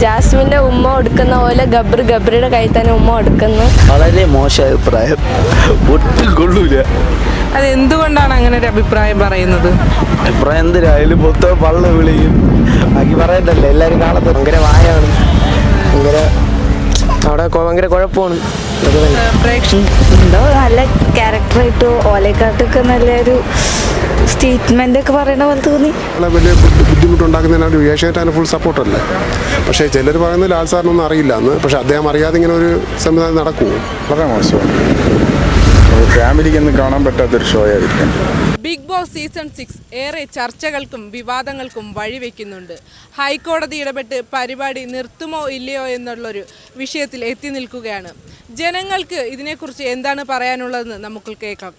ജാസ്മിൻ്റെ ഉമ്മ കൊടുക്കുന്ന പോലെ ഗബ്രിയുടെ കയ്യിൽ തന്നെ ഉമ്മ കൊടുക്കുന്നു. വളരെ മോശം അഭിപ്രായം, ഒട്ടും കൊള്ളൂല. അത് എന്തുകൊണ്ടാണ് അങ്ങനെ ഒരു അഭിപ്രായം പറയുന്നത്? അഭിപ്രായം എന്തിനായാലും മൊത്തം പള്ള വിളിയും ബാക്കി പറയണ്ടല്ലേ, എല്ലാവരും കാണത്ത് ഭയങ്കര വായാണ്, അവിടെ ഭയങ്കര കുഴപ്പമാണ്. എന്തോ നല്ല ക്യാരക്ടറായിട്ട് ഓലക്കാട്ടൊക്കെ നല്ലൊരു സ്റ്റേറ്റ്മെന്റ് ഒക്കെ പറയണ പോലെ തോന്നി. വലിയ ബുദ്ധിമുട്ടുണ്ടാക്കുന്നതിന് ഏഷ്യാനെറ്റ് ഫുൾ സപ്പോർട്ടല്ലേ. പക്ഷേ ചിലർ പറയുന്നത് ലാൽ സാറിനൊന്നും അറിയില്ല എന്ന്. പക്ഷെ അദ്ദേഹം അറിയാതെ ഇങ്ങനെ ഒരു സംവിധാനം നടക്കുമോ? വളരെ മോശമാണ്. ഫാമിലിക്കൊന്നും കാണാൻ പറ്റാത്തൊരു ഷോ ആയിരിക്കും. ബിഗ് ബോസ് സീസൺ 6 ഏറെ ചർച്ചകൾക്കും വിവാദങ്ങൾക്കും വഴിവെക്കുന്നുണ്ട്. ഹൈക്കോടതി ഇടപെട്ട് പരിപാടി നിർത്തുമോ ഇല്ലയോ എന്നുള്ളൊരു വിഷയത്തിൽ എത്തി നിൽക്കുകയാണ്. ജനങ്ങൾക്ക് ഇതിനെക്കുറിച്ച് എന്താണ് പറയാനുള്ളതെന്ന് നമുക്ക് കേൾക്കാം.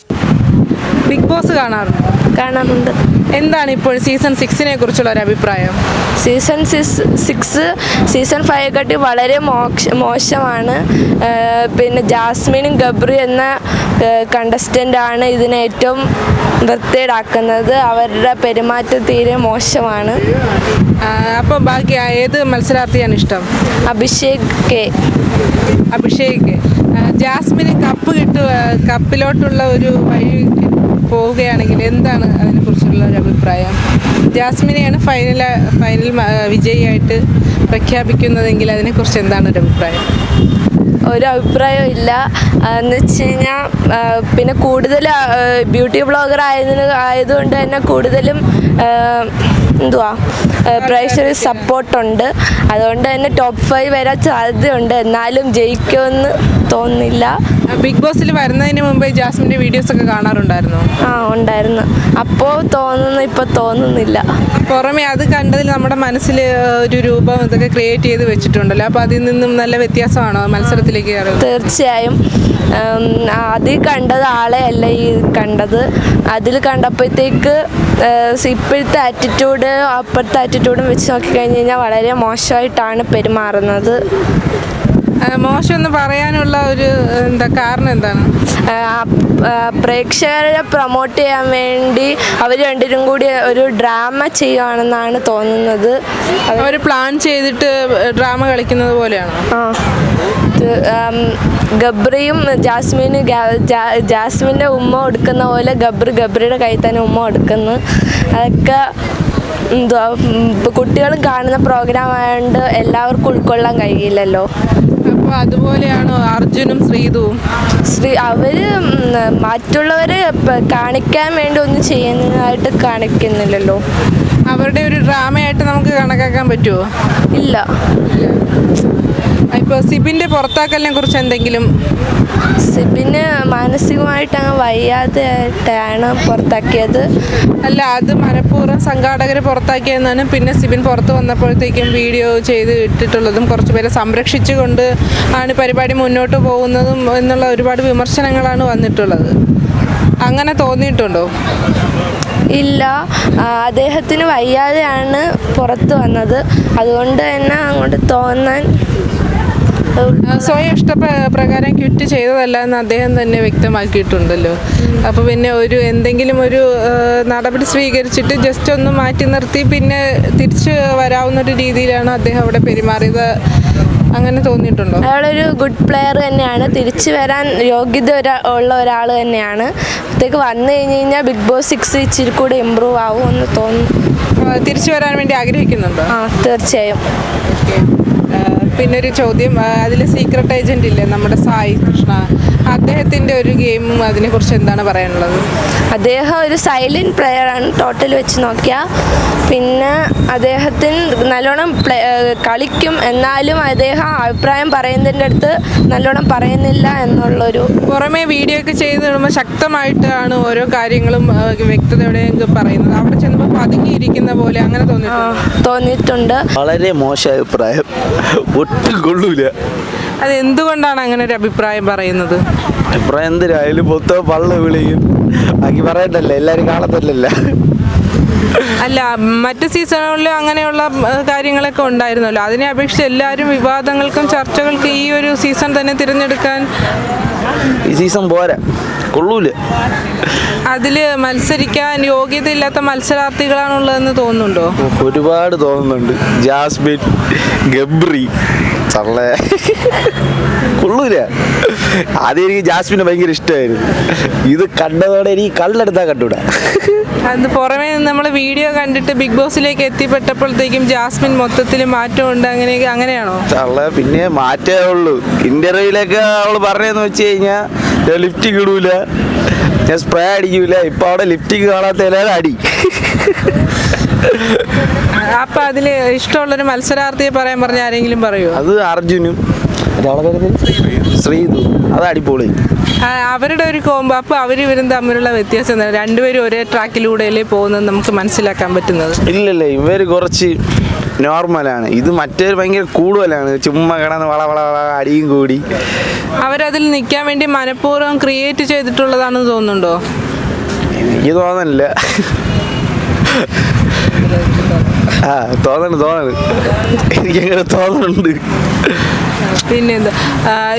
ബിഗ് ബോസ് കാണാറുണ്ട്. എന്താണ് ഇപ്പോൾ സീസൺ 6നെ കുറിച്ചുള്ള ഒരു അഭിപ്രായം? സീസൺ 6 സീസൺ 5 വളരെ മോശമാണ്. പിന്നെ ജാസ്മിനും ഗബ്രി എന്ന കണ്ടസ്റ്റൻ്റാണ് ഇതിനെ ഏറ്റവും വൃത്തികേടാക്കുന്നത്. അവരുടെ പെരുമാറ്റം തീരെ മോശമാണ്. അപ്പം ബാക്കി ഏത് മത്സരാർത്ഥിയാണ് ഇഷ്ടം? അഭിഷേക്. ജാസ്മിന് കപ്പിലോട്ടുള്ള ഒരു വഴി പോവുകയാണെങ്കിൽ എന്താണ് അതിനെക്കുറിച്ചുള്ള ഒരു അഭിപ്രായം? ജാസ്മിനെയാണ് ഫൈനൽ വിജയിയായിട്ട് പ്രഖ്യാപിക്കുന്നതെങ്കിൽ അതിനെക്കുറിച്ച് എന്താണ് ഒരു അഭിപ്രായം? ഒരു അഭിപ്രായവും ഇല്ല എന്ന് വെച്ച് കഴിഞ്ഞാൽ പിന്നെ കൂടുതൽ ബ്യൂട്ടി ബ്ലോഗർ ആയതുകൊണ്ട് തന്നെ കൂടുതലും പ്രേക്ഷകർ സപ്പോർട്ടുണ്ട്. അതുകൊണ്ട് തന്നെ ടോപ്പ് 5 വരാൻ സാധ്യതയുണ്ട്. എന്നാലും ജയിക്കുമെന്ന് തോന്നുന്നില്ല. ബിഗ് ബോസിൽ വരുന്നതിന് മുമ്പേ ജാസ്മിൻ്റെ വീഡിയോസൊക്കെ കാണാറുണ്ടായിരുന്നോ? ഉണ്ടായിരുന്നു. അപ്പോൾ തോന്നുന്നു, ഇപ്പോൾ തോന്നുന്നില്ല. പുറമെ അത് കണ്ടതിൽ നമ്മുടെ മനസ്സിൽ ഒരു രൂപം ഇതൊക്കെ ക്രിയേറ്റ് ചെയ്ത് വെച്ചിട്ടുണ്ടല്ലോ. അപ്പോൾ അതിൽ നിന്നും നല്ല വ്യത്യാസമാണോ മത്സരത്തിലേക്ക് കയറുന്നത്? തീർച്ചയായും. അതിൽ കണ്ടത് ആളെ അല്ല ഈ കണ്ടത്. അതിൽ കണ്ടപ്പോഴത്തേക്ക് ഇപ്പോഴത്തെ ആറ്റിറ്റ്യൂഡ് അപ്പോഴത്തെ ആറ്റിറ്റ്യൂഡും വെച്ച് നോക്കിക്കഴിഞ്ഞ് കഴിഞ്ഞാൽ വളരെ മോശമായിട്ടാണ് പെരുമാറുന്നത്. മോശമെന്ന് പറയാനുള്ള ഒരു കാരണം എന്താണ്? പ്രേക്ഷകരെ പ്രൊമോട്ട് ചെയ്യാൻ വേണ്ടി അവർ രണ്ടുപേരും കൂടി ഒരു ഡ്രാമ ചെയ്യുകയാണെന്നാണ് തോന്നുന്നത്. അവർ പ്ലാൻ ചെയ്തിട്ട് ഡ്രാമ കളിക്കുന്നത് പോലെയാണ്. ഗബ്രിയും ജാസ്മിൻ്റെ ഉമ്മ കൊടുക്കുന്ന പോലെ ഗബ്രിയുടെ കയ്യിൽ തന്നെ ഉമ്മ കൊടുക്കുന്നു. അതൊക്കെ കുട്ടികളും കാണുന്ന പ്രോഗ്രാം ആയതുകൊണ്ട് എല്ലാവർക്കും ഉൾക്കൊള്ളാൻ കഴിയില്ലല്ലോ. അപ്പോൾ അതുപോലെയാണോ അർജുനും ശ്രീതുവും? അവർ മറ്റുള്ളവരെ കാണിക്കാൻ വേണ്ടി ഒന്നും ചെയ്യുന്നതായിട്ട് കാണിക്കുന്നില്ലല്ലോ. അവരുടെ ഒരു ഡ്രാമയായിട്ട് നമുക്ക് കണക്കാക്കാൻ പറ്റുമോ? ഇല്ല. ഇപ്പോൾ സിബിൻ്റെ പുറത്താക്കലിനെ കുറിച്ച് എന്തെങ്കിലും? സിബിന് മാനസികമായിട്ട് അങ്ങ് വയ്യാതെയായിട്ടാണ് പുറത്താക്കിയത്. അല്ല, അത് മനഃപൂർവ്വം സംഘാടകർ പുറത്താക്കിയെന്നാണ്. പിന്നെ സിബിൻ പുറത്ത് വന്നപ്പോഴത്തേക്കും വീഡിയോ ചെയ്ത് ഇട്ടിട്ടുള്ളതും കുറച്ച് പേരെ സംരക്ഷിച്ചുകൊണ്ട് ആണ് പരിപാടി മുന്നോട്ട് പോകുന്നതും എന്നുള്ള ഒരുപാട് വിമർശനങ്ങളാണ് വന്നിട്ടുള്ളത്. അങ്ങനെ തോന്നിയിട്ടുണ്ടോ? ഇല്ല, അദ്ദേഹത്തിന് വയ്യാതെയാണ് പുറത്ത് വന്നത്. അതുകൊണ്ട് തന്നെ അങ്ങോട്ട് തോന്നാൻ സ്വയം ഇഷ്ടപ്രകാരം ക്വിറ്റ് ചെയ്തതല്ല എന്ന് അദ്ദേഹം തന്നെ വ്യക്തമാക്കിയിട്ടുണ്ടല്ലോ. അപ്പോൾ പിന്നെ എന്തെങ്കിലും ഒരു നടപടി സ്വീകരിച്ചിട്ട് ജസ്റ്റ് ഒന്ന് മാറ്റി നിർത്തി പിന്നെ തിരിച്ച് വരാവുന്നൊരു രീതിയിലാണ് അദ്ദേഹം അവിടെ പെരുമാറിയത്. അങ്ങനെ തോന്നിയിട്ടുണ്ടോ? അയാളൊരു ഗുഡ് പ്ലെയർ തന്നെയാണ്. തിരിച്ചു വരാൻ യോഗ്യത ഉള്ള ഒരാൾ തന്നെയാണ്. അപ്പോഴത്തേക്ക് വന്നു കഴിഞ്ഞ് കഴിഞ്ഞാൽ ബിഗ് ബോസ് 6 ഇച്ചിരി കൂടെ ഇമ്പ്രൂവ് ആവുമെന്ന് തോന്നുന്നു. തിരിച്ചു വരാൻ വേണ്ടി ആഗ്രഹിക്കുന്നുണ്ടോ? തീർച്ചയായും. പിന്നൊരു ചോദ്യം, അതിൽ സീക്രട്ട് ഏജൻ്റ് ഇല്ലേ നമ്മുടെ സായി കൃഷ്ണ, അദ്ദേഹത്തിൻ്റെ ഒരു ഗെയിമും അതിനെക്കുറിച്ച് എന്താണ് പറയാനുള്ളത്? അദ്ദേഹം ഒരു സൈലൻറ്റ് പ്ലെയറാണ് ടോട്ടൽ വെച്ച് നോക്കിയാൽ. പിന്നെ അദ്ദേഹത്തിന് നല്ലോണം കളിക്കും. എന്നാലും അദ്ദേഹം അഭിപ്രായം പറയുന്നതിൻ്റെ അടുത്ത് നല്ലോണം പറയുന്നില്ല എന്നുള്ളൊരു. പുറമേ വീഡിയോ ഒക്കെ ചെയ്ത് വിടുമ്പോൾ ശക്തമായിട്ടാണ് ഓരോ കാര്യങ്ങളും വ്യക്തതയോടെ പറയുന്നത്. അവിടെ ചെന്നപ്പോൾ പതുങ്ങിയിരിക്കുന്ന പോലെ അങ്ങനെ തോന്നിയിട്ടുണ്ട്. വളരെ മോശം അഭിപ്രായം, ഒട്ടും കൊള്ളൂല. അത് എന്തുകൊണ്ടാണ് അങ്ങനെ ഒരു അഭിപ്രായം പറയുന്നത്? അഭിപ്രായം എന്തിനായാലും മൊത്തം പള്ള വിളിയും ബാക്കി പറയണ്ടല്ലേ, എല്ലാവരും കാണത്തല്ലല്ലോ. അല്ല, മറ്റ് സീസണുകളിൽ അങ്ങനെയുള്ള കാര്യങ്ങളൊക്കെ ഉണ്ടായിരുന്നല്ലോ. അതിനെ അപേക്ഷിച്ച് എല്ലാവരും വിവാദങ്ങൾക്കും ചർച്ചകൾക്കും ഈ ഒരു സീസൺ തന്നെ തിരഞ്ഞെടുക്കാൻ ഈ സീസൺ പോരാ, കൊള്ളൂല. അതിൽ മത്സരിക്കാൻ യോഗ്യതയില്ലാത്ത മത്സരാർത്ഥികളാണുള്ളതെന്ന് തോന്നുന്നുണ്ടോ? ഒരുപാട് തോന്നുന്നുണ്ട്. ജാസ്മിൻ, ഗബ്രി, ചള്ളേ, കൊള്ളൂല. ആദ്യം എനിക്ക് ജാസ്മിനെ ഭയങ്കര ഇഷ്ടമായിരുന്നു. ഇത് കണ്ടതോടെ എനിക്ക് കള്ളെടുത്താൽ കണ്ടൂടാ. അത് പുറമേ നിന്ന് നമ്മൾ വീഡിയോ കണ്ടിട്ട് ബിഗ് ബോസിലേക്ക് എത്തിപ്പെട്ടപ്പോഴത്തേക്കും ജാസ്മിൻ മൊത്തത്തിൽ മാറ്റമുണ്ട്, അങ്ങനെയാണോ? ചള്ള പിന്നെ മാറ്റേ ഉള്ളൂ. ഇന്റർവ്യൂലൊക്കെ അവള് പറഞ്ഞതെന്ന് വെച്ച് കഴിഞ്ഞാൽ ഞാൻ ലിഫ്റ്റിംഗ് ഇടൂല, ഞാൻ സ്പ്രേ അടിക്കൂല. ഇപ്പൊ അവിടെ ലിഫ്റ്റിംഗ് കാണാത്ത എല്ലാവരും അടി. അപ്പൊ അതില് ഇഷ്ടമുള്ളൊരു മത്സരാർത്ഥിയെ പറയാൻ പറഞ്ഞ ആരെങ്കിലും പറയുമോ? അത് അർജുനും ശ്രീതു, അത് അടിപൊളി. അവരുടെ ഒരു കോമ്പോ. അപ്പൊ ഇവരും തമ്മിലുള്ള വ്യത്യാസം എന്താണ്? രണ്ടുപേരും ഒരേ ട്രാക്കിലൂടെയല്ലേ പോകുന്നത് നമുക്ക് മനസ്സിലാക്കാൻ പറ്റുന്നത്? ഇല്ലല്ല, ഇവര് കുറച്ച് നോർമലാണ്. ഇത് മറ്റേര് ഭയങ്കര കൂടുതലാണ്. ചുമ്മാ കിടന്ന് വള വള വള അടിയും കൂടി. അവരതിൽ നിൽക്കാൻ വേണ്ടി മനഃപൂർവ്വം ക്രിയേറ്റ് ചെയ്തിട്ടുള്ളതാണെന്ന് തോന്നുന്നുണ്ടോ? എനിക്ക് തോന്നണില്ല. തോന്നണ് എനിക്കങ്ങനെ തോന്നുന്നുണ്ട്. പിന്നെന്താ,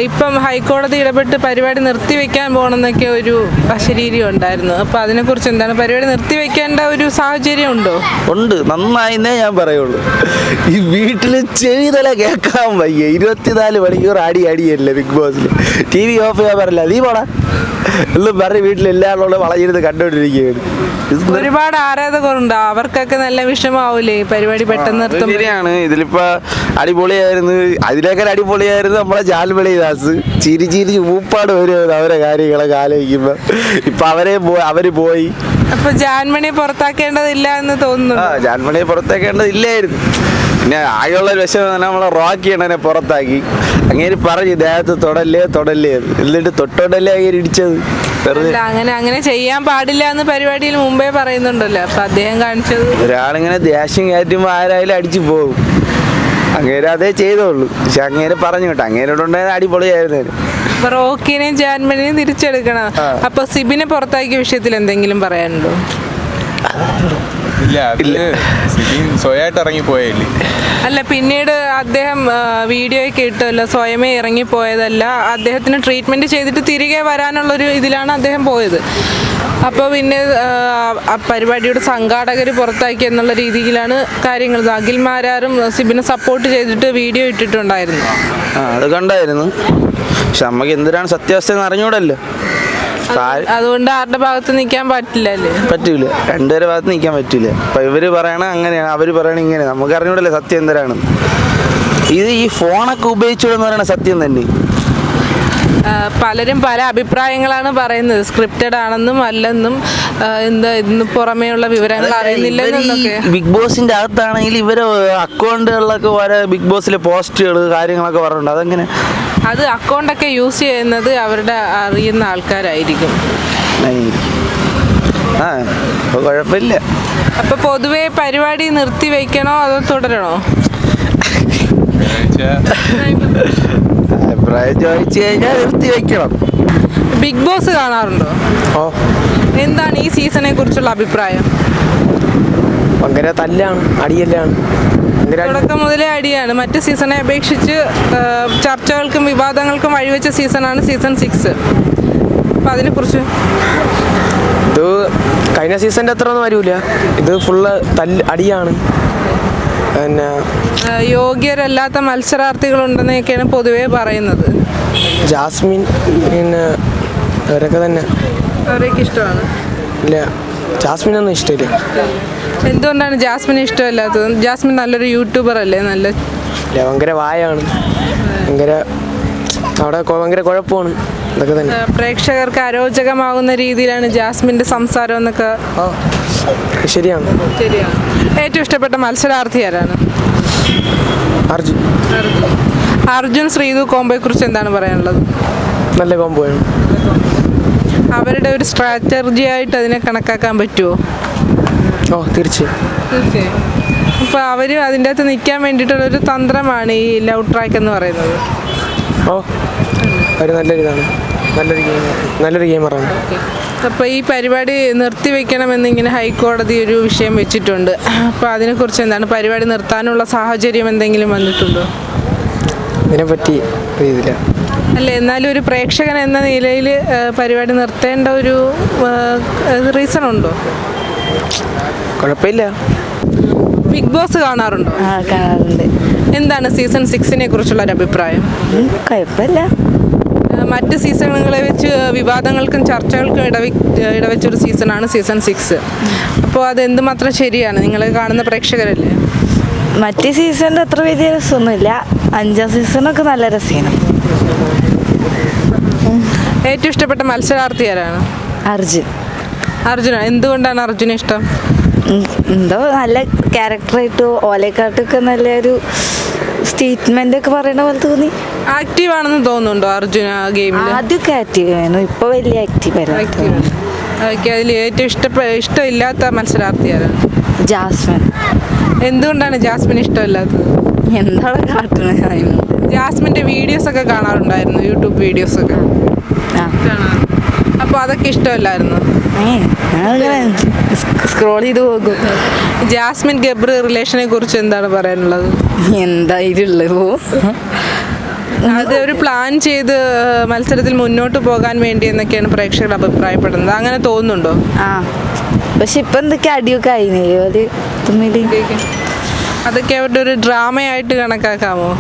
ഇപ്പം ഹൈക്കോടതി ഇടപെട്ട് പരിപാടി നിർത്തിവെക്കാൻ പോകണമെന്നൊക്കെ ഒരു അശരീരി ഉണ്ടായിരുന്നു. അപ്പം അതിനെക്കുറിച്ച് എന്താണ്? പരിപാടി നിർത്തിവെക്കേണ്ട ഒരു സാഹചര്യം ഉണ്ടോ? ഉണ്ട്, നന്നായിന്നേ ഞാൻ പറയുള്ളൂ. ഈ വീട്ടിൽ ചെവിതല കേൾക്കാൻ വയ്യ. 24 മണിക്കൂർ അടിയല്ലേ ബിഗ് ബോസിൽ. TV ഓഫ് ചെയ്യാൻ പറയില്ല, നീ പോടാ എല്ലാം പറഞ്ഞ് വീട്ടിലെല്ലാവരോട് വളഞ്ഞിരുന്ന് കണ്ടുകൊണ്ടിരിക്കുകയാണ്. ഒരുപാട് ആരാധകരുണ്ട്, അവർക്കൊക്കെ നല്ല വിഷമാവൂലേ ഈ പരിപാടി പെട്ടെന്ന് നിർത്തും? ശരിയാണ്. ഇതിലിപ്പോ അടിപൊളിയായിരുന്നു. അതിനേക്കാൾ അടിപൊളിയായിരുന്നു നമ്മളെ ജാൽമണി ദാസ്. ചിരി ചിരി ഊപ്പാട് വരുമായിരുന്നു അവരെ കാര്യങ്ങളൊക്കെ ആലോചിക്കുമ്പോ. ഇപ്പൊ അവര് പോയി. അപ്പൊ ജാൻമണിയെ പുറത്താക്കേണ്ടതില്ല എന്ന് തോന്നുന്നു. ജാൻമണിയെ പുറത്താക്കേണ്ടതില്ലായിരുന്നു. പിന്നെ ആകെയുള്ള ഒരു വിഷയം നമ്മളെ റോക്കിയാണ് പുറത്താക്കി. അങ്ങനെ പറഞ്ഞു ദേഹത്ത് തൊടല്ലേ എന്നിട്ട് തൊട്ടോണ്ടല്ലേ അങ്ങനെ ഇടിച്ചത്. അങ്ങനെ ചെയ്യാൻ പാടില്ല എന്ന് പരിപാടിയിൽ മുമ്പേ പറയുന്നുണ്ടല്ലോ. അപ്പൊ അദ്ദേഹം കാണിച്ചത് ഒരാളിങ്ങനെ ദേഷ്യം കയറ്റുമ്പോ ആരായാലും അടിച്ചു പോകും. അങ്ങേരെ അതേ ചെയ്തോളൂ. പക്ഷെ അങ്ങേരെ പറഞ്ഞു കേട്ടോ, അങ്ങേരോടുണ്ടായത് അടിപൊളിയായിരുന്നു. റോക്കിനെയും ജാൻമണിനെയും തിരിച്ചെടുക്കണം. അപ്പൊ സിബിനെ പുറത്താക്കിയ വിഷയത്തിൽ എന്തെങ്കിലും പറയാനുണ്ടോ? ഇല്ല, സ്വയമായിട്ട് ഇറങ്ങിപ്പോയില്ലേ. അല്ല, പിന്നീട് അദ്ദേഹം വീഡിയോയൊക്കെ ഇട്ടല്ലോ, സ്വയമേ ഇറങ്ങിപ്പോയതല്ല, അദ്ദേഹത്തിന് ട്രീറ്റ്മെന്റ് ചെയ്തിട്ട് തിരികെ വരാനുള്ളൊരു ഇതിലാണ് അദ്ദേഹം പോയത്. അപ്പോൾ പിന്നെ പരിപാടിയുടെ സംഘാടകർ പുറത്താക്കി എന്നുള്ള രീതിയിലാണ് കാര്യങ്ങൾ. അഖിൽ മാരാറും സിബിനെ സപ്പോർട്ട് ചെയ്തിട്ട് വീഡിയോ ഇട്ടിട്ടുണ്ടായിരുന്നു. അത് കണ്ടായിരുന്നു. പക്ഷെ നമുക്ക് എന്തിനാണ് സത്യാവസ്ഥ എന്ന് അറിഞ്ഞൂടല്ലോ. അതുകൊണ്ട് ആരുടെ ഭാഗത്ത് നിൽക്കാൻ പറ്റില്ലല്ലേ? പറ്റൂല, രണ്ടുപേരെ ഭാഗത്ത് നിൽക്കാൻ പറ്റൂല. അപ്പൊ ഇവര് പറയണ അങ്ങനെയാണ്, അവര് പറയണ ഇങ്ങനെ. നമുക്ക് അറിഞ്ഞൂടല്ലേ സത്യം എന്തിനാണ്. ഇത് ഈ ഫോണൊക്കെ ഉപയോഗിച്ചോന്ന് പറയണ സത്യം തന്നെ. പലരും പല അഭിപ്രായങ്ങളാണ് പറയുന്നത്. സ്ക്രിപ്റ്റഡ് ആണെന്നും അല്ലെന്നും ഇതിന് പുറമേയുള്ള വിവരങ്ങൾ അറിയുന്നില്ലെന്നൊക്കെ. ബിഗ് ബോസിന്റെ അകത്താണെങ്കിൽ ഇവരെ അക്കൗണ്ടുകളിലൊക്കെ ഓരോ ബിഗ് ബോസിലെ പോസ്റ്റുകൾ കാര്യങ്ങളൊക്കെ പറഞ്ഞിട്ടുണ്ട്. അതെങ്ങനെ? അത് അക്കൗണ്ടൊക്കെ യൂസ് ചെയ്യുന്നത് അവരുടെ അറിയുന്ന ആൾക്കാരായിരിക്കും. കുഴപ്പമില്ല. അപ്പൊ പൊതുവെ പരിപാടി നിർത്തി വെക്കണോ അതോ തുടരണോ? അഭിപ്രായം ചോദിച്ചു കഴിഞ്ഞാൽ നിർത്തി വെക്കണം. ബിഗ് ബോസ് കാണാറുണ്ടോ? എന്താണ് ഈ സീസണെ കുറിച്ചുള്ള അഭിപ്രായം? ഭയങ്കര തല്ലാണ്, അടിയല്ലാണ്. തുടക്കം മുതലേ അടിയാണ്. മറ്റ് സീസണെ അപേക്ഷിച്ച് ചർച്ചകൾക്കും വിവാദങ്ങൾക്കും വഴിവെച്ച സീസണാണ് സീസൺ 6. അപ്പം അതിനെക്കുറിച്ച് ഇത് കഴിഞ്ഞ സീസണിൻ്റെ അത്ര ഒന്നും വരില്ല. ഇത് ഫുള്ള് അടിയാണ്. പിന്നെ യോഗ്യരല്ലാത്ത മത്സരാർത്ഥികളുണ്ടെന്നൊക്കെയാണ് പൊതുവേ പറയുന്നത്. ജാസ്മിൻ പിന്നെ അവരൊക്കെ തന്നെ അവരൊക്കെ ഇഷ്ടമാണ്. ഇല്ല, ജാസ്മിനൊന്നും ഇഷ്ടമില്ല. എന്തുകൊണ്ടാണ് ജാസ്മിന് ഇഷ്ടമല്ലാത്തത്? ജാസ്മിൻ നല്ലൊരു യൂട്യൂബർ അല്ലേ? നല്ല ഭയങ്കര വായാണ്, അവിടെ ഭയങ്കര കുഴപ്പമാണ്. ഇതൊക്കെ തന്നെ പ്രേക്ഷകർക്ക് അരോചകമാകുന്ന രീതിയിലാണ് ജാസ്മിൻ്റെ സംസാരം എന്നൊക്കെ. ശരിയാണ്. ഏറ്റവും ഇഷ്ടപ്പെട്ട മത്സരാർത്ഥി ആരാണ്? അർജുൻ ശ്രീതു കോംബോയെ കുറിച്ച് എന്താണ് പറയാനുള്ളത്? നല്ല കോംബോയാണ്. അവരുടെ ഒരു സ്ട്രാറ്റജി ആയിട്ട് അതിനെ കണക്കാക്കാൻ പറ്റുമോ? തീർച്ചയായും. അപ്പോൾ അവർ അതിൻ്റെ അകത്ത് നിൽക്കാൻ വേണ്ടിയിട്ടുള്ളൊരു തന്ത്രമാണ് ഈ ലവ് ട്രാക്ക് എന്ന് പറയുന്നത്. അവർ നല്ലൊരു ഗെയിമറാണ്. അപ്പോൾ ഈ പരിപാടി നിർത്തിവെക്കണമെന്നിങ്ങനെ ഹൈക്കോടതി ഒരു വിഷയം വെച്ചിട്ടുണ്ട്. അപ്പോൾ അതിനെക്കുറിച്ച് എന്താണ്, പരിപാടി നിർത്താനുള്ള സാഹചര്യം എന്തെങ്കിലും വന്നിട്ടുണ്ടോ? ഇതിനെപ്പറ്റി അറിയില്ല. അല്ല, എന്നാലും ഒരു പ്രേക്ഷകൻ എന്ന നിലയിൽ പരിപാടി നിർത്തേണ്ട ഒരു റീസൺ ഉണ്ടോ? കുഴപ്പമില്ല. ബിഗ് ബോസ് കാണാറുണ്ടോ? ആ കാണാറുണ്ട്. എന്താണ് സീസൺ 6നെ കുറിച്ചുള്ള ഒരു അഭിപ്രായം? കുഴപ്പമില്ല. മറ്റ് സീസണുകളെ വെച്ച് വിവാദങ്ങൾക്കും ചർച്ചകൾക്കും ഇടവെച്ചൊരു സീസണാണ് സീസൺ 6. അപ്പോൾ അത് എന്തുമാത്രം ശരിയാണ്, നിങ്ങൾ കാണുന്ന പ്രേക്ഷകരല്ലേ? മറ്റേ സീസണിൻ്റെ അത്ര വലിയ രസമൊന്നുമില്ല. 5ാം സീസണൊക്കെ നല്ല രസമാണ്. ഏറ്റവും ഇഷ്ടപ്പെട്ട മത്സരാർത്ഥി ആരാണ്? അർജുൻ. അർജുന. എന്തുകൊണ്ടാണ് അർജുന ഇഷ്ടം? എന്തോ നല്ല ക്യാരക്ടറായിട്ട് ഓലക്കാട്ടൊക്കെ നല്ലൊരു സ്റ്റേറ്റ്മെന്റ് ഒക്കെ പറയണ പോലെ തോന്നി. ആക്റ്റീവ് ആണെന്ന് തോന്നുന്നുണ്ടോ അർജുന ഗെയിമിൽ? ആദ്യമൊക്കെ ആക്റ്റീവ് ആയിരുന്നു, ഇപ്പൊ വലിയ ആക്റ്റീവ് അല്ല. ഓക്കെ, അതിൽ ഏറ്റവും ഇഷ്ടമില്ലാത്ത മത്സരാർത്ഥി ആരാണ്? ജാസ്മിൻ. എന്തുകൊണ്ടാണ് ജാസ്മിൻ ഇഷ്ടമില്ലാത്തത്? എന്താണ് കാട്ടണ? ജാസ്മിൻ്റെ വീഡിയോസ് ഒക്കെ കാണാറുണ്ടായിരുന്നു, യൂട്യൂബ് വീഡിയോസ് ഒക്കെ കാണാറ്. അപ്പോൾ അതൊക്കെ ഇഷ്ടമല്ലായിരുന്നു? സ്ക്രോൾ ചെയ്ത് പോകും. ജാസ്മിൻ ഗബ്രി റിലേഷനെ കുറിച്ച് എന്താണ് പറയാനുള്ളത്? എന്തായിട്ടുള്ളത്? അത് ഒരു പ്ലാൻ ചെയ്ത് മത്സരത്തിൽ മുന്നോട്ട് പോകാൻ വേണ്ടി എന്നൊക്കെയാണ് പ്രേക്ഷകർ അഭിപ്രായപ്പെടുന്നത്. അങ്ങനെ തോന്നുന്നുണ്ടോ? ആ, പക്ഷെ ഇപ്പൊ എന്തൊക്കെ അടിയൊക്കെ ആയില്ലേ അതൊക്കെ അവരുടെ ഒരു ഡ്രാമയായിട്ട് കണക്കാക്കാമോ?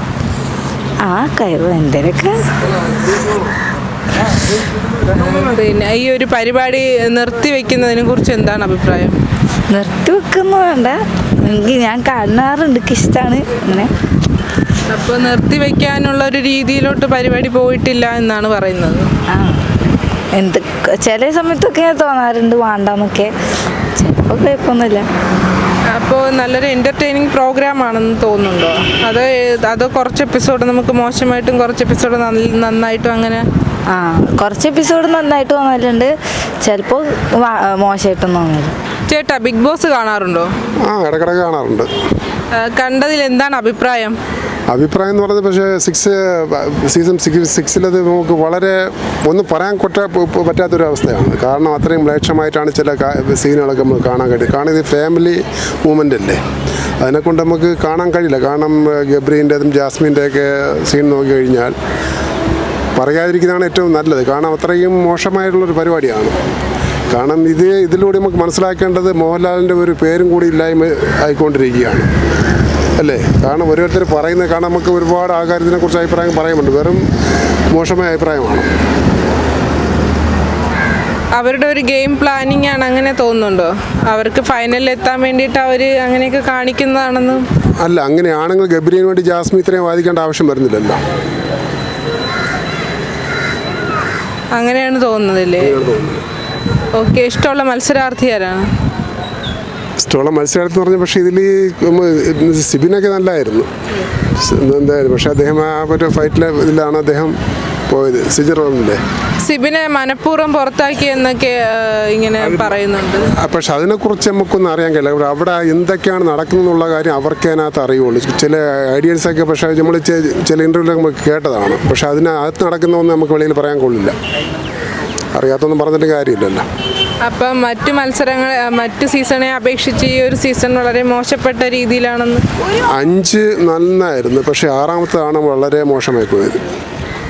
ആ കഴിവ് എന്തേലൊക്കെ. പിന്നെ ഈ ഒരു പരിപാടി നിർത്തിവെക്കുന്നതിനെ കുറിച്ച് എന്താണ് അഭിപ്രായം? നിർത്തി വെക്കുന്ന വേണ്ട, എനിക്ക് ഞാൻ കാണാറുണ്ട്, എനിക്ക് ഇഷ്ടമാണ് അങ്ങനെ. അപ്പോൾ നിർത്തിവെക്കാനുള്ള ഒരു രീതിയിലോട്ട് പരിപാടി പോയിട്ടില്ല എന്നാണ് പറയുന്നത്. ആ, ചില സമയത്തൊക്കെ തോന്നാറുണ്ട് വേണ്ടെന്നൊക്കെ, ചിലപ്പോൾ കുഴപ്പമൊന്നുമില്ല. അപ്പോൾ നല്ലൊരു എൻ്റർടൈനിങ് പ്രോഗ്രാം ആണെന്ന് തോന്നുന്നുണ്ടോ? അതോ കുറച്ച് എപ്പിസോഡ് നമുക്ക് മോശമായിട്ടും കുറച്ച് എപ്പിസോഡ് നന്നായിട്ടും അങ്ങനെ? ആ, കുറച്ച് എപ്പിസോഡ് നന്നായിട്ട് തോന്നലുണ്ട്, ചിലപ്പോൾ മോശമായിട്ടും തോന്നല്. ചേട്ടാ, ബിഗ് ബോസ് കാണാറുണ്ടോ? ആ, ഇടയ്ക്കിടയ്ക്ക് കാണാറുണ്ട്. കണ്ടതിൽ എന്താണ് അഭിപ്രായം? അഭിപ്രായം എന്ന് പറയുന്നത്, പക്ഷേ സീസൺ 6 നമുക്ക് വളരെ ഒന്നും പറയാൻ പറ്റാത്തൊരു അവസ്ഥയാണ്. കാരണം അത്രയും മ്ലേച്ഛമായിട്ടാണ് ചില സീനുകളൊക്കെ നമുക്ക് കാണാൻ കഴിയും. കാരണം ഇത് ഫാമിലി മൂവ്മെൻ്റ് അല്ലേ, അതിനെക്കൊണ്ട് നമുക്ക് കാണാൻ കഴിയില്ല. കാരണം ഗബ്രീൻ്റെതും ജാസ്മിൻ്റെയൊക്കെ സീൻ നോക്കി കഴിഞ്ഞാൽ പറയാതിരിക്കുന്നതാണ് ഏറ്റവും നല്ലത്. കാരണം അത്രയും മോശമായിട്ടുള്ളൊരു പരിപാടിയാണ്. കാരണം ഇതിലൂടെ നമുക്ക് മനസ്സിലാക്കേണ്ടത് മോഹൻലാലിൻ്റെ ഒരു പേരും കൂടി ഇല്ലായ്മ ആയിക്കൊണ്ടിരിക്കുകയാണ് അല്ലേ. കാരണം ഓരോരുത്തർ പറയുന്നത് കാരണം നമുക്ക് ഒരുപാട് ആൾക്കാർ ഇതിനെക്കുറിച്ച് അഭിപ്രായം പറയുന്നുണ്ട്, വെറും മോശമായ അഭിപ്രായമാണ്. അവരുടെ ഒരു ഗെയിം പ്ലാനിങ് ആണ്, അങ്ങനെ തോന്നുന്നുണ്ടോ? അവർക്ക് ഫൈനലിൽ എത്താൻ വേണ്ടിയിട്ട് അവർ അങ്ങനെയൊക്കെ കാണിക്കുന്നതാണെന്ന്? അല്ല, അങ്ങനെയാണെങ്കിൽ ഗബ്രിന് വേണ്ടി ജാസ്മിൻ ഇത്രയും വാദിക്കേണ്ട ആവശ്യം വരുന്നില്ലല്ലോ. അങ്ങനെയാണ് തോന്നുന്നതല്ലേ? ഓക്കെ, ഇഷ്ടമുള്ള മത്സരാർത്ഥി ആരാണ്? ഇഷ്ടമുള്ള മത്സരാർത്ഥി എന്ന് പറഞ്ഞാൽ, പക്ഷേ ഇതിൽ സിബിനൊക്കെ നല്ലതായിരുന്നു എന്തായാലും. പക്ഷേ അദ്ദേഹം ആ ഒരു ഇതിലാണ് അദ്ദേഹം പോയത്. സിജറില്ലേ, സിബിനെ മനഃപൂർവ്വം പുറത്താക്കി എന്നൊക്കെ ഇങ്ങനെ പറയുന്നുണ്ട്. പക്ഷെ അതിനെക്കുറിച്ച് നമുക്കൊന്നും അറിയാൻ കഴിയില്ല. അവിടെ എന്തൊക്കെയാണ് നടക്കുന്നതെന്നുള്ള കാര്യം അവർക്ക് അതിനകത്ത് അറിയുള്ളൂ. ചില ഐഡിയൽസൊക്കെ പക്ഷേ നമ്മൾ ചില ഇൻ്റർവ്യൂവിലൊക്കെ നമുക്ക് കേട്ടതാണ്. പക്ഷെ അതിനകത്ത് നടക്കുന്നതൊന്നും നമുക്ക് വെളിയിൽ പറയാൻ കൊള്ളില്ല. അറിയാത്തൊന്നും പറഞ്ഞിട്ട് കാര്യമില്ലല്ലോ. അപ്പം മറ്റ് സീസണെ അപേക്ഷിച്ച് ഈ ഒരു സീസൺ വളരെ മോശപ്പെട്ട രീതിയിലാണെന്ന്. 5 നന്നായിരുന്നു, പക്ഷേ 6ാമത്തേതാണ് വളരെ മോശമായി പോയത്.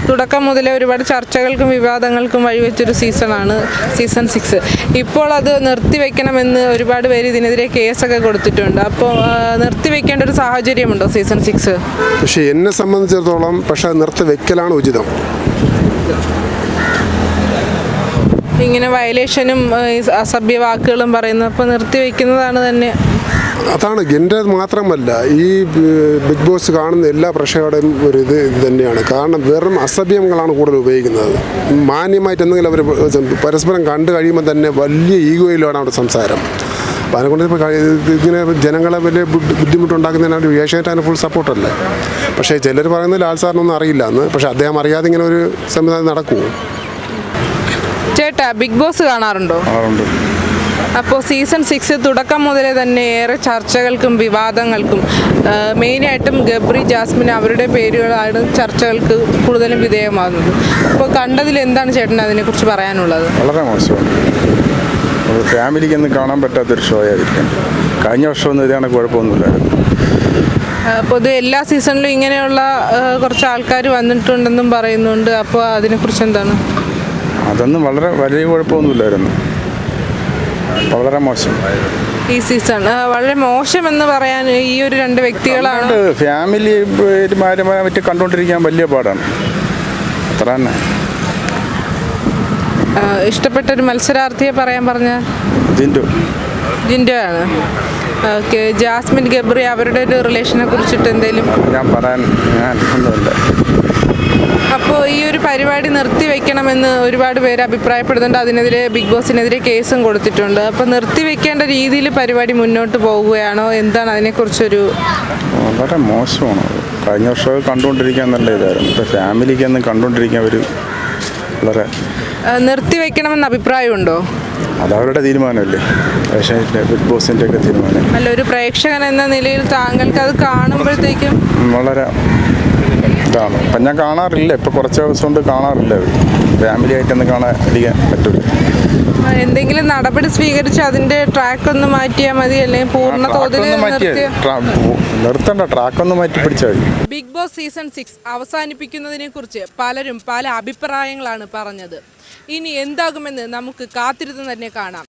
തുടക്കം മുതലേ ഒരുപാട് ചർച്ചകൾക്കും വിവാദങ്ങൾക്കും വഴിവെച്ചൊരു സീസണാണ് സീസൺ 6. ഇപ്പോൾ അത് നിർത്തിവെക്കണമെന്ന് ഒരുപാട് പേര് ഇതിനെതിരെ കേസൊക്കെ കൊടുത്തിട്ടുണ്ട്. അപ്പോൾ നിർത്തിവെക്കേണ്ട ഒരു സാഹചര്യമുണ്ടോ സീസൺ 6? പക്ഷേ എന്നെ സംബന്ധിച്ചിടത്തോളം പക്ഷേ നിർത്തിവെക്കലാണ് ഉചിതം. ഇങ്ങനെ വയലേഷനും അസഭ്യ വാക്കുകളും പറയുന്നപ്പോൾ നിർത്തിവെക്കുന്നതാണ് തന്നെ. അതാണ് എൻ്റെ മാത്രമല്ല, ഈ ബിഗ് ബോസ് കാണുന്ന എല്ലാ പ്രേക്ഷകരുടെയും ഒരു ഇത് തന്നെയാണ്. കാരണം വെറും അസഭ്യങ്ങളാണ് കൂടുതൽ ഉപയോഗിക്കുന്നത്. മാന്യമായിട്ട് എന്തെങ്കിലും അവർ പരസ്പരം കണ്ടു കഴിയുമ്പോൾ തന്നെ വലിയ ഈഗോയിലാണ് അവിടെ സംസാരം. അപ്പോൾ അതിനെക്കൊണ്ട് ഇപ്പോൾ ഇങ്ങനെ ജനങ്ങളെ വലിയ ബുദ്ധിമുട്ടുണ്ടാക്കുന്നതിനാണ് ഏഷ്യാനെറ്റ് ഫുൾ സപ്പോർട്ടല്ലേ. പക്ഷേ ചിലർ പറയുന്നത് ലാൽ സാറിനൊന്നും അറിയില്ല എന്ന്. പക്ഷേ അദ്ദേഹം അറിയാതെ ഇങ്ങനെ ഒരു സംവിധാനം നടക്കുമോ? ചേട്ടാ, ബിഗ് ബോസ് കാണാറുണ്ടോ? അപ്പോൾ സീസൺ 6 തുടക്കം മുതലേ തന്നെ ഏറെ ചർച്ചകൾക്കും വിവാദങ്ങൾക്കും മെയിനായിട്ടും ഗബ്രി ജാസ്മിൻ അവരുടെ പേരുകളാണ് ചർച്ചകൾക്ക് കൂടുതലും വിധേയമാകുന്നത്. അപ്പോൾ കണ്ടതിൽ എന്താണ് ചേട്ടൻ അതിനെക്കുറിച്ച് പറയാനുള്ളത്? വളരെ മോശമാണ്. ഒരു ഫാമിലിക്കൊന്നും കാണാൻ പറ്റാത്തൊരു ഷോ ആയിരിക്കും. കഴിഞ്ഞ വർഷമൊന്നും ഇതാണ് കുഴപ്പമൊന്നുമില്ലായിരുന്നു. പൊതുവെ എല്ലാ സീസണിലും ഇങ്ങനെയുള്ള കുറച്ച് ആൾക്കാർ വന്നിട്ടുണ്ടെന്നും പറയുന്നുണ്ട്. അപ്പോൾ അതിനെക്കുറിച്ച് എന്താണ്? അതൊന്നും വലിയ കുഴപ്പമൊന്നുമില്ലായിരുന്നു. വളരെ മോശം. ഈ സീസൺ വളരെ മോശമെന്ന് പറയാൻ ഈ ഒരു രണ്ട് വ്യക്തികളാണ്. ഫാമിലിമാരുമായിട്ട് കണ്ടുകൊണ്ടിരിക്കാൻ വലിയ പാടാണ്. അത്ര തന്നെ. ഇഷ്ടപ്പെട്ട ഒരു മത്സരാർത്ഥിയെ പറയാൻ പറഞ്ഞാൽ ജിൻഡോ ആണ്. ഓക്കെ, ജാസ്മിൻ ഗബ്രി അവരുടെ ഒരു റിലേഷനെ കുറിച്ചിട്ട് എന്തെങ്കിലും ഞാൻ ഒന്നുമില്ല. അപ്പോൾ ഈ ഒരു പരിപാടി നിർത്തിവെക്കണമെന്ന് ഒരുപാട് പേര് അഭിപ്രായപ്പെടുന്നുണ്ട്. അതിനെതിരെ ബിഗ് ബോസിനെതിരെ കേസും കൊടുത്തിട്ടുണ്ട്. അപ്പോൾ നിർത്തിവെക്കേണ്ട രീതിയിൽ പരിപാടി മുന്നോട്ട് പോവുകയാണോ, എന്താണ് അതിനെക്കുറിച്ചൊരു? വളരെ മോശമാണ്. കഴിഞ്ഞ വർഷം കണ്ടുകൊണ്ടിരിക്കാൻ നല്ല ഇതായിരുന്നു. ഇപ്പോൾ ഫാമിലിക്കൊന്നും കണ്ടുകൊണ്ടിരിക്കാൻ വളരെ നിർത്തിവെക്കണമെന്ന് അഭിപ്രായമുണ്ടോ? അതവരുടെ തീരുമാനമല്ലേ, പക്ഷേ ബിഗ് ബോസിൻ്റെ ഒക്കെ തീരുമാനം. അല്ല, ഒരു പ്രേക്ഷകൻ എന്ന നിലയിൽ താങ്കൾക്ക് അത് കാണുമ്പോഴത്തേക്കും വളരെ ഇതാണ്. ഇപ്പം ഞാൻ കാണാറില്ല, ഇപ്പോൾ കുറച്ച് ദിവസം കൊണ്ട് കാണാറില്ല. ഫാമിലി ആയിട്ടൊന്നും കാണാതിരിക്കാൻ പറ്റില്ല. എന്തെങ്കിലും നടപടി സ്വീകരിച്ച് അതിൻ്റെ ട്രാക്ക് ഒന്ന് മാറ്റിയാൽ മതി, അല്ലെങ്കിൽ പൂർണ്ണ തോതിൽ നിർത്തണ്ട, ട്രാക്കൊന്ന് മാറ്റി പിടിച്ചാൽ മതി. ബിഗ് ബോസ് സീസൺ 6 അവസാനിപ്പിക്കുന്നതിനെ കുറിച്ച് പലരും പല അഭിപ്രായങ്ങളാണ് പറഞ്ഞത്. ഇനി എന്താകുമെന്ന് നമുക്ക് കാത്തിരുന്ന് തന്നെ കാണാം.